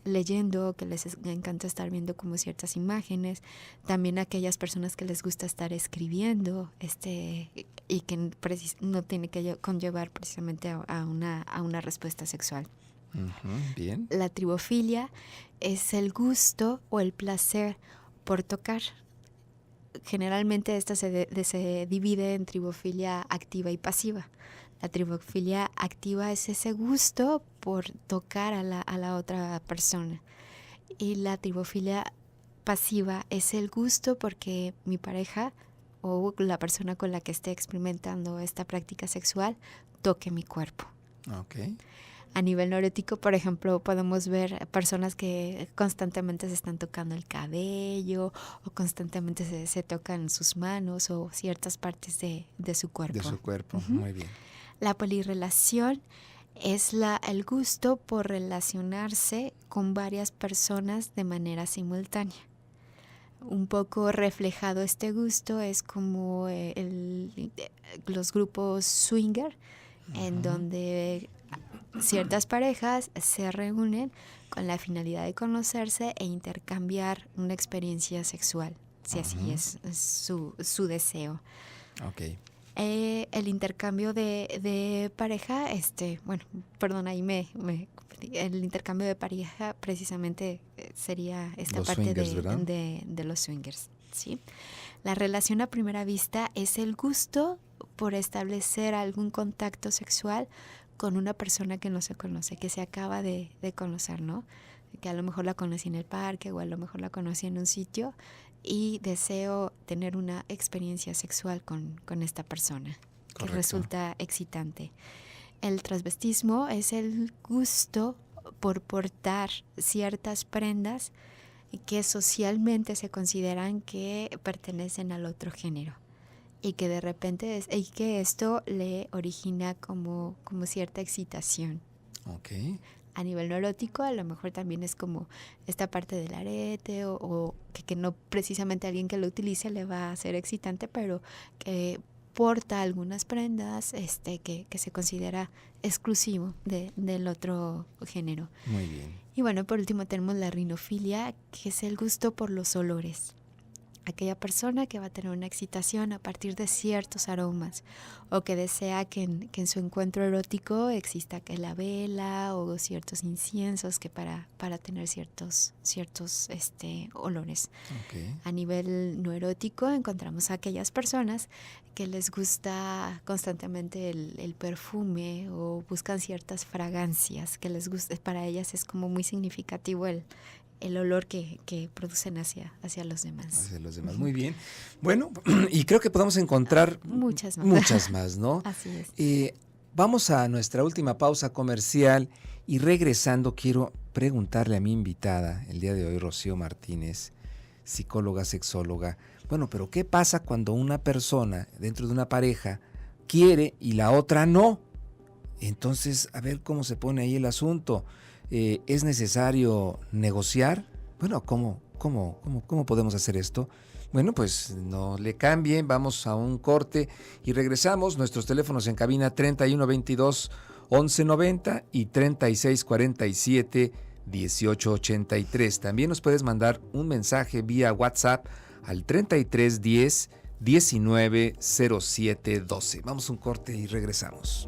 [SPEAKER 3] leyendo, que les encanta estar viendo como ciertas imágenes. También a aquellas personas que les gusta estar escribiendo, y que no tiene que conllevar precisamente a una respuesta sexual.
[SPEAKER 1] Bien.
[SPEAKER 3] La tribofilia es el gusto o el placer por tocar. Generalmente esta se divide en tribofilia activa y pasiva. La tribofilia activa es ese gusto por tocar a la otra persona. Y la tribofilia pasiva es el gusto porque mi pareja o la persona con la que esté experimentando esta práctica sexual toque mi cuerpo.
[SPEAKER 1] Okay.
[SPEAKER 3] A nivel no erótico, por ejemplo, podemos ver personas que constantemente se están tocando el cabello o constantemente se tocan sus manos o ciertas partes de su cuerpo.
[SPEAKER 1] De su cuerpo, muy bien.
[SPEAKER 3] La polirrelación es el gusto por relacionarse con varias personas de manera simultánea. Un poco reflejado este gusto es como los grupos swinger, en donde ciertas parejas se reúnen con la finalidad de conocerse e intercambiar una experiencia sexual, si así es su deseo.
[SPEAKER 1] Ok.
[SPEAKER 3] El intercambio de pareja, bueno, perdón, ahí el intercambio de pareja precisamente sería esta
[SPEAKER 1] Los
[SPEAKER 3] parte
[SPEAKER 1] swingers, ¿verdad?
[SPEAKER 3] de los swingers, ¿sí? La relación a primera vista es el gusto por establecer algún contacto sexual con una persona que no se conoce, que se acaba de conocer, ¿no? Que a lo mejor la conocí en el parque o a lo mejor la conocí en un sitio y deseo tener una experiencia sexual con esta persona. Correcto. Que resulta excitante. El transvestismo es el gusto por portar ciertas prendas que socialmente se consideran que pertenecen al otro género y que de repente y que esto le origina como cierta excitación.
[SPEAKER 1] Ok.
[SPEAKER 3] A nivel no erótico, a lo mejor también es como esta parte del arete o que no precisamente alguien que lo utilice le va a ser excitante, pero que porta algunas prendas que se considera exclusivo del otro género.
[SPEAKER 1] Muy bien.
[SPEAKER 3] Y bueno, por último tenemos la rinofilia, que es el gusto por los olores. Aquella persona que va a tener una excitación a partir de ciertos aromas o que desea que en su encuentro erótico exista que la vela o ciertos inciensos que para tener ciertos olores.
[SPEAKER 1] Okay.
[SPEAKER 3] A nivel no erótico encontramos a aquellas personas que les gusta constantemente el perfume o buscan ciertas fragancias que les gusta. Para ellas es como muy significativo el olor que producen hacia los demás.
[SPEAKER 1] Hacia los demás, muy bien. Bueno, y creo que podemos encontrar muchas más, ¿no?
[SPEAKER 3] Así es.
[SPEAKER 1] Vamos a nuestra última pausa comercial y regresando quiero preguntarle a mi invitada el día de hoy, Rocío Martínez, psicóloga, sexóloga. Bueno, pero ¿qué pasa cuando una persona dentro de una pareja quiere y la otra no? Entonces, a ver cómo se pone ahí el asunto. ¿Es necesario negociar? Bueno, ¿cómo podemos hacer esto? Bueno, pues no le cambien, vamos a un corte y regresamos. Nuestros teléfonos en cabina 3122-1190 y 3647-1883. También nos puedes mandar un mensaje vía WhatsApp al 3310 190712. Vamos a un corte y regresamos.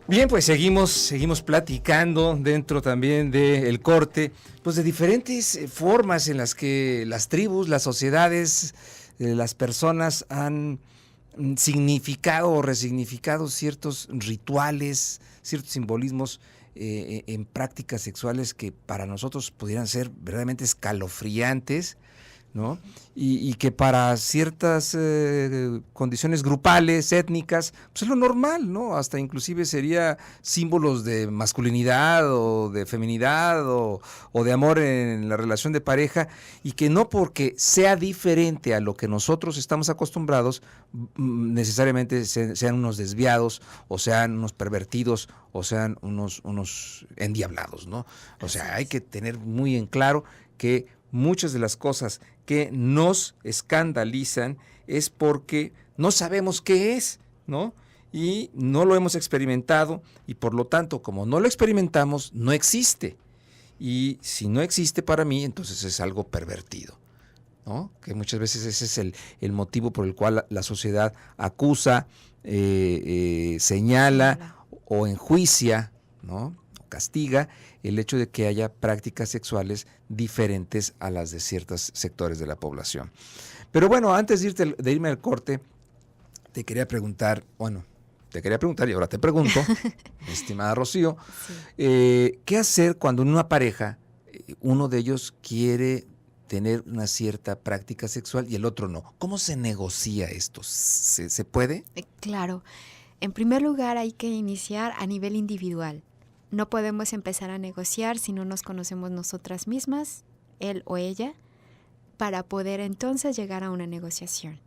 [SPEAKER 1] Bien, pues seguimos platicando dentro también del corte, pues de diferentes formas en las que las tribus, las sociedades, las personas han significado o resignificado ciertos rituales, ciertos simbolismos en prácticas sexuales que para nosotros pudieran ser verdaderamente escalofriantes, ¿no? Y que para ciertas condiciones grupales, étnicas, pues es lo normal, ¿no? Hasta inclusive sería símbolos de masculinidad o de feminidad o de amor en la relación de pareja, y que no porque sea diferente a lo que nosotros estamos acostumbrados, necesariamente sean unos desviados o sean unos pervertidos o sean unos endiablados, ¿no? O sea, hay que tener muy en claro que muchas de las cosas que nos escandalizan es porque no sabemos qué es, ¿no? Y no lo hemos experimentado y por lo tanto, como no lo experimentamos, no existe. Y si no existe para mí, entonces es algo pervertido, ¿no? Que muchas veces ese es el motivo por el cual la sociedad acusa, señala o enjuicia, ¿no? Castiga el hecho de que haya prácticas sexuales diferentes a las de ciertos sectores de la población. Pero bueno, antes de irme al corte, te quería preguntar y ahora te pregunto, estimada Rocío, sí. ¿Qué hacer cuando en una pareja uno de ellos quiere tener una cierta práctica sexual y el otro no? ¿Cómo se negocia esto? ¿Se puede?
[SPEAKER 3] Claro. En primer lugar, hay que iniciar a nivel individual. No podemos empezar a negociar si no nos conocemos nosotras mismas, él o ella, para poder entonces llegar a una negociación.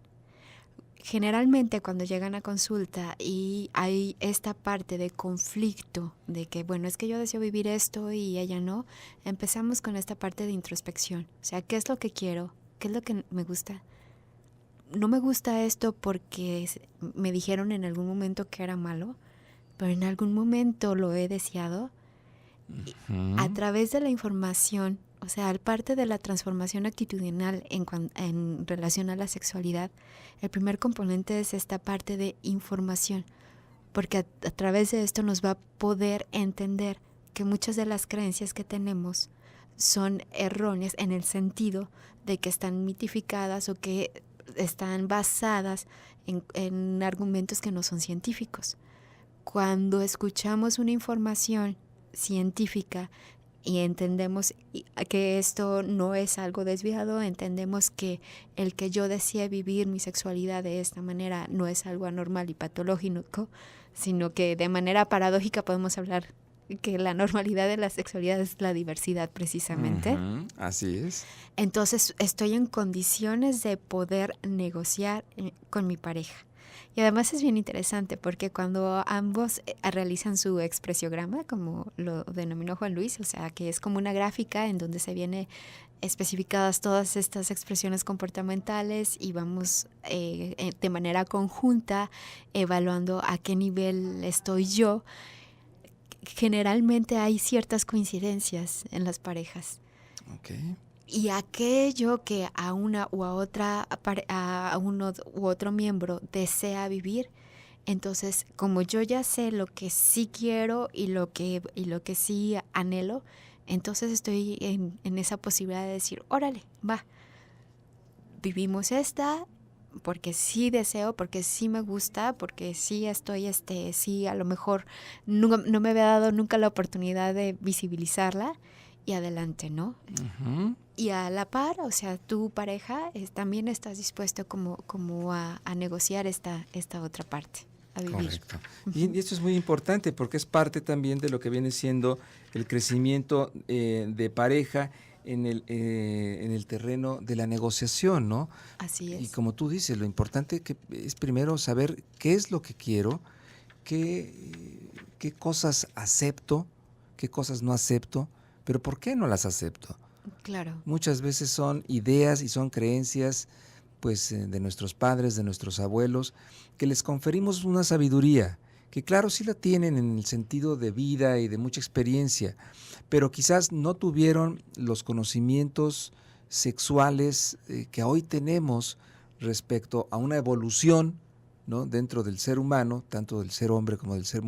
[SPEAKER 3] Generalmente cuando llegan a consulta y hay esta parte de conflicto, de que bueno, es que yo deseo vivir esto y ella no, empezamos con esta parte de introspección. O sea, ¿qué es lo que quiero? ¿Qué es lo que me gusta? No me gusta esto porque me dijeron en algún momento que era malo, pero en algún momento lo he deseado. A través de la información, o sea, al parte de la transformación actitudinal en relación a la sexualidad, el primer componente es esta parte de información, porque a través de esto nos va a poder entender que muchas de las creencias que tenemos son erróneas en el sentido de que están mitificadas o que están basadas en argumentos que no son científicos. Cuando escuchamos una información científica y entendemos que esto no es algo desviado, entendemos que el que yo desee vivir mi sexualidad de esta manera no es algo anormal y patológico, sino que de manera paradójica podemos hablar que la normalidad de la sexualidad es la diversidad precisamente.
[SPEAKER 1] Así es.
[SPEAKER 3] Entonces estoy en condiciones de poder negociar con mi pareja. Y además es bien interesante porque cuando ambos realizan su expresiograma, como lo denominó Juan Luis, o sea, que es como una gráfica en donde se viene especificadas todas estas expresiones comportamentales y vamos de manera conjunta evaluando a qué nivel estoy yo. Generalmente hay ciertas coincidencias en las parejas.
[SPEAKER 1] Okay.
[SPEAKER 3] Y aquello que a una u a otra, a uno u otro miembro desea vivir, entonces como yo ya sé lo que sí quiero y lo que sí anhelo, entonces estoy en esa posibilidad de decir, órale, va, vivimos esta, porque sí deseo, porque sí me gusta, porque sí estoy, sí a lo mejor no me había dado nunca la oportunidad de visibilizarla y adelante, ¿no?
[SPEAKER 1] Uh-huh.
[SPEAKER 3] Y a la par, o sea, tu pareja también estás dispuesto como a negociar esta otra parte, a vivir.
[SPEAKER 1] Correcto. Y esto es muy importante porque es parte también de lo que viene siendo el crecimiento de pareja en el terreno de la negociación, ¿no?
[SPEAKER 3] Así es.
[SPEAKER 1] Y como tú dices, lo importante que es primero saber qué es lo que quiero, qué cosas acepto, qué cosas no acepto, pero ¿por qué no las acepto?
[SPEAKER 3] Claro.
[SPEAKER 1] Muchas veces son ideas y son creencias pues de nuestros padres, de nuestros abuelos, que les conferimos una sabiduría, que claro sí la tienen en el sentido de vida y de mucha experiencia, pero quizás no tuvieron los conocimientos sexuales que hoy tenemos respecto a una evolución, ¿no?, dentro del ser humano, tanto del ser hombre como del ser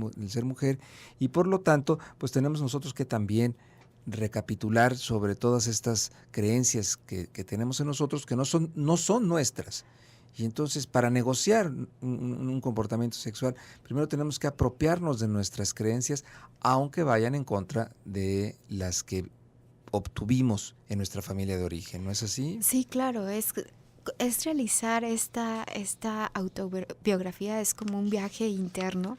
[SPEAKER 1] mujer, y por lo tanto pues tenemos nosotros que también recapitular sobre todas estas creencias que tenemos en nosotros que no son nuestras. Y entonces para negociar un comportamiento sexual, primero tenemos que apropiarnos de nuestras creencias, aunque vayan en contra de las que obtuvimos en nuestra familia de origen, ¿no es así?
[SPEAKER 3] Sí, claro, es realizar esta autobiografía, es como un viaje interno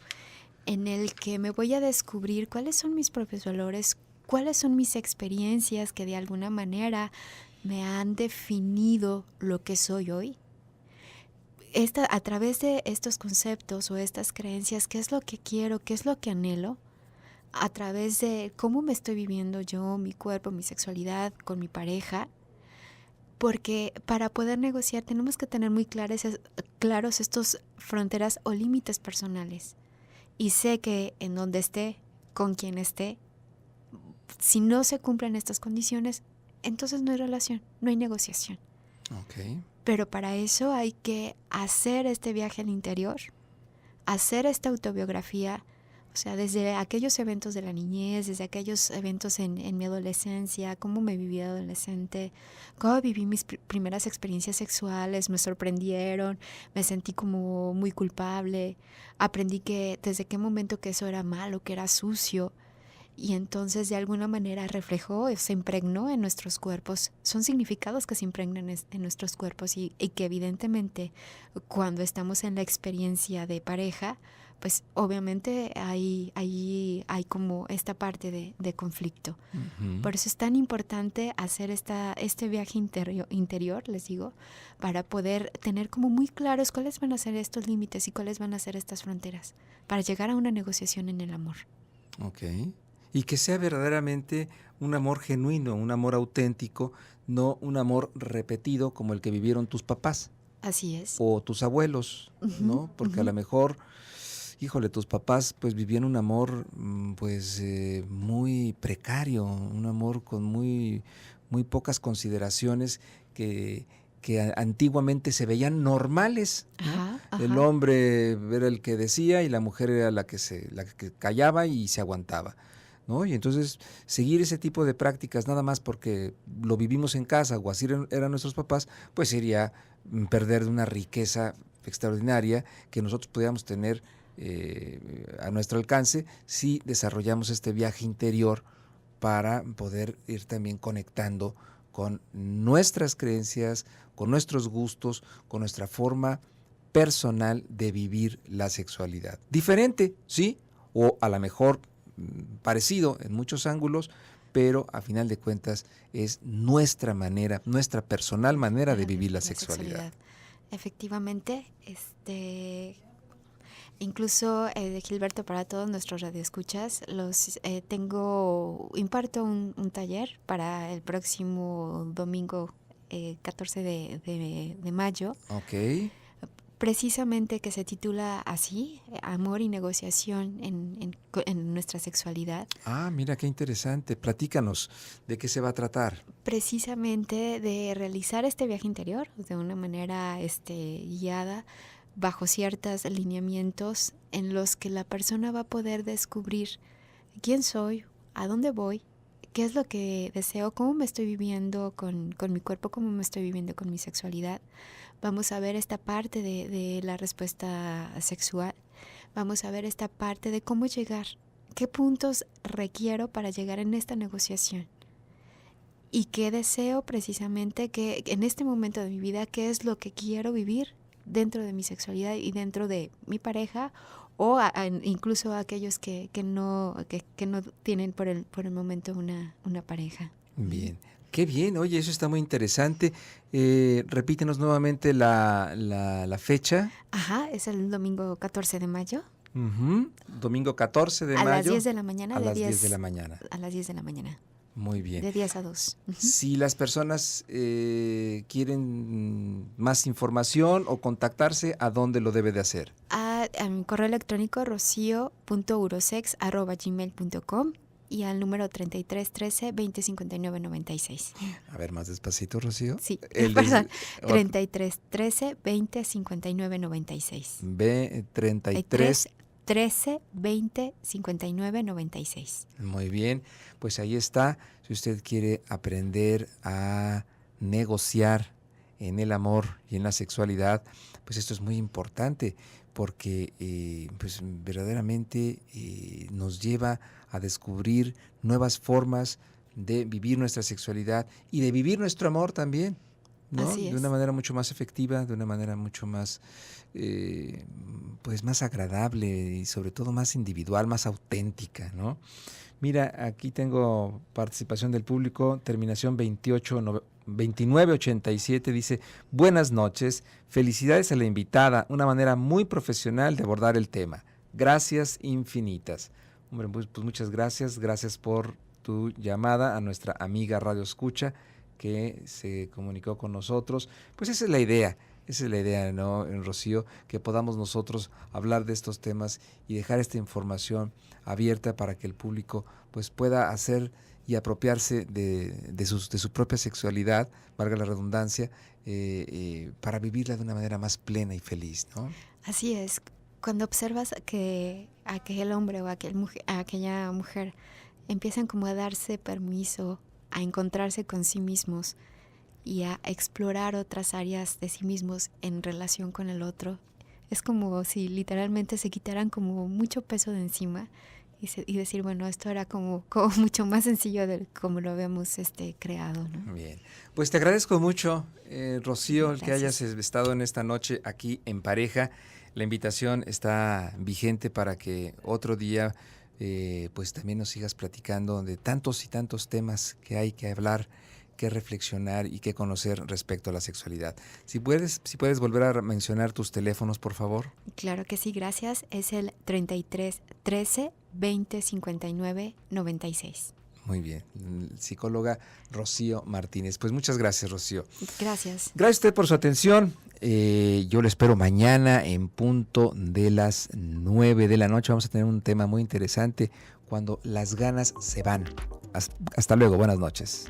[SPEAKER 3] en el que me voy a descubrir cuáles son mis propios valores, cuáles son mis experiencias que de alguna manera me han definido lo que soy hoy. A través de estos conceptos o estas creencias, ¿qué es lo que quiero? ¿Qué es lo que anhelo? A través de cómo me estoy viviendo yo, mi cuerpo, mi sexualidad, con mi pareja. Porque para poder negociar tenemos que tener muy claros estos fronteras o límites personales. Y sé que en donde esté, con quien esté, si no se cumplen estas condiciones, entonces no hay relación, no hay negociación.
[SPEAKER 1] Okay.
[SPEAKER 3] Pero para eso hay que hacer este viaje al interior, hacer esta autobiografía, o sea, desde aquellos eventos de la niñez, desde aquellos eventos en mi adolescencia, cómo me viví adolescente, cómo viví mis primeras experiencias sexuales, me sorprendieron, me sentí como muy culpable, aprendí que desde qué momento que eso era malo, que era sucio, y entonces de alguna manera reflejó, se impregnó en nuestros cuerpos. Son significados que se impregnan en nuestros cuerpos y que evidentemente cuando estamos en la experiencia de pareja, pues obviamente ahí hay como esta parte de conflicto.
[SPEAKER 1] Ujú.
[SPEAKER 3] Por eso es tan importante hacer este viaje interior, les digo, para poder tener como muy claros cuáles van a ser estos límites y cuáles van a ser estas fronteras, para llegar a una negociación en el amor.
[SPEAKER 1] Ok. Y que sea verdaderamente un amor genuino, un amor auténtico, no un amor repetido como el que vivieron tus papás
[SPEAKER 3] Así es.
[SPEAKER 1] o tus abuelos, ¿no? Porque a lo mejor, híjole, tus papás pues vivían un amor pues muy precario, un amor con muy pocas consideraciones que antiguamente se veían normales, ¿no?
[SPEAKER 3] Ajá,
[SPEAKER 1] El
[SPEAKER 3] ajá.
[SPEAKER 1] hombre era el que decía y la mujer era la que callaba y se aguantaba, ¿no? Y entonces seguir ese tipo de prácticas nada más porque lo vivimos en casa o así eran nuestros papás, pues sería perder una riqueza extraordinaria que nosotros podíamos tener a nuestro alcance si desarrollamos este viaje interior para poder ir también conectando con nuestras creencias, con nuestros gustos, con nuestra forma personal de vivir la sexualidad. Diferente, sí, o a lo mejor parecido en muchos ángulos, pero a final de cuentas es nuestra manera, nuestra personal manera de vivir la sexualidad.
[SPEAKER 3] Efectivamente, incluso de Gilberto, para todos nuestros radioescuchas, imparto un taller para el próximo domingo 14 de mayo,
[SPEAKER 1] Ok.
[SPEAKER 3] precisamente que se titula así, Amor y negociación en nuestra sexualidad.
[SPEAKER 1] Ah, mira qué interesante. Platícanos de qué se va a tratar.
[SPEAKER 3] Precisamente de realizar este viaje interior de una manera guiada bajo ciertos lineamientos en los que la persona va a poder descubrir quién soy, a dónde voy, qué es lo que deseo, cómo me estoy viviendo con mi cuerpo, cómo me estoy viviendo con mi sexualidad. Vamos a ver esta parte de la respuesta sexual, vamos a ver esta parte de cómo llegar, qué puntos requiero para llegar en esta negociación. Y qué deseo precisamente que en este momento de mi vida, qué es lo que quiero vivir dentro de mi sexualidad y dentro de mi pareja o incluso a aquellos que no tienen por el momento una pareja.
[SPEAKER 1] Bien, qué bien, oye, eso está muy interesante. Repítenos nuevamente la fecha.
[SPEAKER 3] Ajá, es el domingo 14 de mayo.
[SPEAKER 1] Ujú. Domingo 14 de
[SPEAKER 3] A las
[SPEAKER 1] mayo
[SPEAKER 3] 10 de la mañana.
[SPEAKER 1] a las 10 de la mañana.
[SPEAKER 3] A las 10 de la mañana.
[SPEAKER 1] Muy bien.
[SPEAKER 3] De 10 a 2.
[SPEAKER 1] Si las personas quieren más información o contactarse, ¿a dónde lo debe de hacer?
[SPEAKER 3] A mi correo electrónico rocio.urosex@gmail.com y al número 33 13 20 59 96.
[SPEAKER 1] A ver, más despacito, Rocío.
[SPEAKER 3] Sí,
[SPEAKER 1] El
[SPEAKER 3] perdón. 33 13 20 59 96.
[SPEAKER 1] B33.
[SPEAKER 3] 13 20 59 96.
[SPEAKER 1] Muy bien, pues ahí está. Si usted quiere aprender a negociar en el amor y en la sexualidad, pues esto es muy importante porque pues verdaderamente nos lleva a descubrir nuevas formas de vivir nuestra sexualidad y de vivir nuestro amor también, ¿no?
[SPEAKER 3] Así es.
[SPEAKER 1] De una manera mucho más efectiva, de una manera mucho más pues más agradable y sobre todo más individual, más auténtica, ¿no? Mira, aquí tengo participación del público, terminación 2987, dice: buenas noches, felicidades a la invitada, una manera muy profesional de abordar el tema. Gracias infinitas. Hombre, pues muchas gracias por tu llamada a nuestra amiga Radio Escucha que se comunicó con nosotros. Pues esa es la idea, ¿no, Rocío? Que podamos nosotros hablar de estos temas y dejar esta información abierta para que el público pues pueda hacer y apropiarse de su propia sexualidad, valga la redundancia, para vivirla de una manera más plena y feliz, ¿no?
[SPEAKER 3] Así es. Cuando observas que aquel hombre o aquella mujer empiezan como a darse permiso, a encontrarse con sí mismos y a explorar otras áreas de sí mismos en relación con el otro, es como si literalmente se quitaran como mucho peso de encima y decir, bueno, esto era como mucho más sencillo de como lo habíamos creado, ¿no?
[SPEAKER 1] Bien, pues te agradezco mucho, Rocío, el que hayas
[SPEAKER 3] Gracias.
[SPEAKER 1] estado en esta noche aquí en Pareja. la invitación está vigente para que otro día pues también nos sigas platicando de tantos y tantos temas que hay que hablar, que reflexionar y que conocer respecto a la sexualidad. Si puedes volver a mencionar tus teléfonos, por favor.
[SPEAKER 3] Claro que sí, gracias. Es el 33 13 20 59 96.
[SPEAKER 1] Muy bien, psicóloga Rocío Martínez. Pues muchas gracias, Rocío.
[SPEAKER 3] Gracias.
[SPEAKER 1] Gracias a usted por su atención. Yo lo espero mañana en punto de las 9 de la noche. Vamos a tener un tema muy interesante, cuando las ganas se van. Hasta luego, buenas noches.